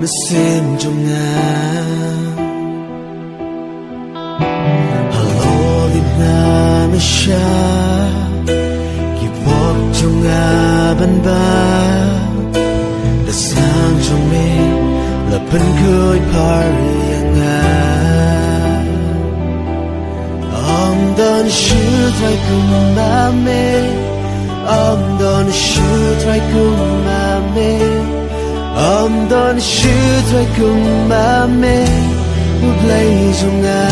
mesin jonga halo lina mesha kipok jonga ban ba da sang jome la pen khơi parianga don shoot right kumame don shoot right kumame don shoot right kumame u blaze unga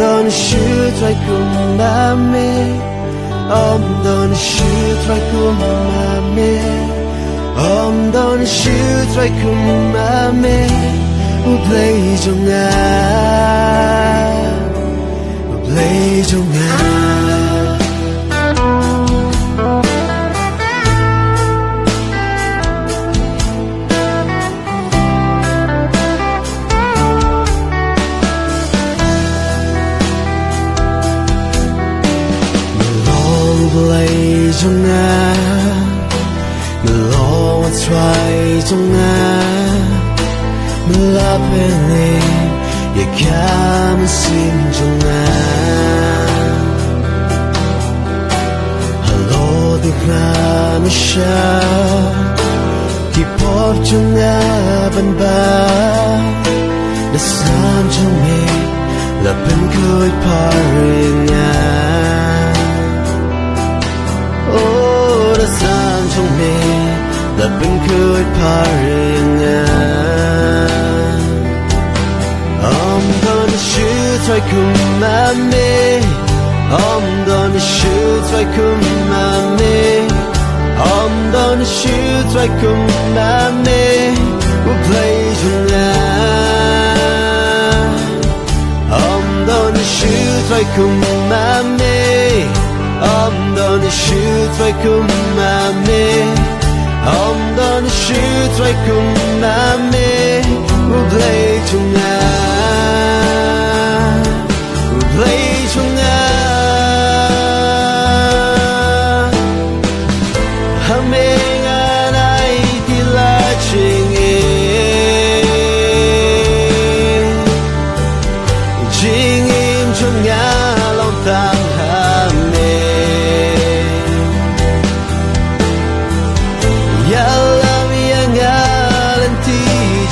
don shoot right kumame don shoot right kumame don shoot right kumame u blaze unga blaze unga blaze unga lo try unga la pele ye kam sim junga hello the gram sha ki pop junga ban ba the sun junga la pen khơi paringa oh the sun junga la pen khơi paringa shoot right kumame gonna shoot right kumame gonna shoot right kumame we'll play tonight gonna shoot right kumame gonna shoot right kumame gonna shoot right kumame we'll play tonight play tonight humming an idea jing im trong nhà lòng tang ham mê ya lam ya nga lên ti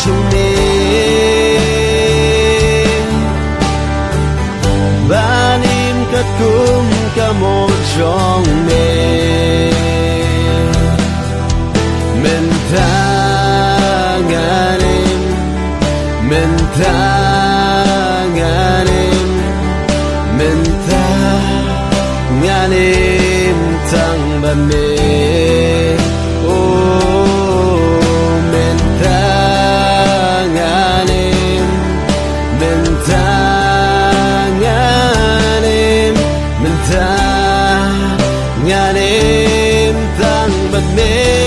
trong mê kum kamo trong mê men ta nganim men ta nganim men ta nganim tang ban mê oh men ta nganim men ta nganim tang ban mê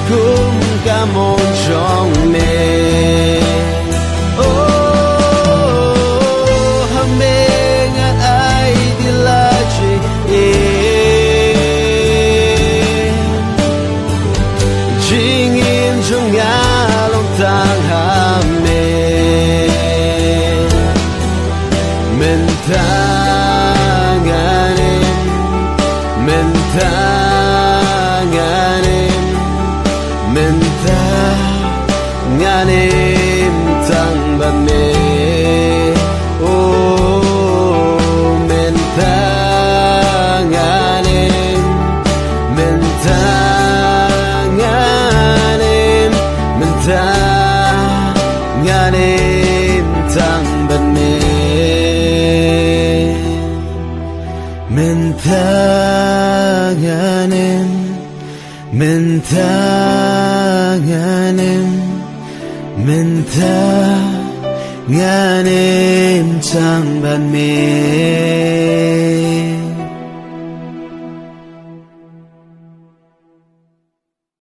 kum kamon trong mê oh hame nga ai di la chi jing in trong nga long tang ham mê men ta nganim men ta mentanganim sang ban me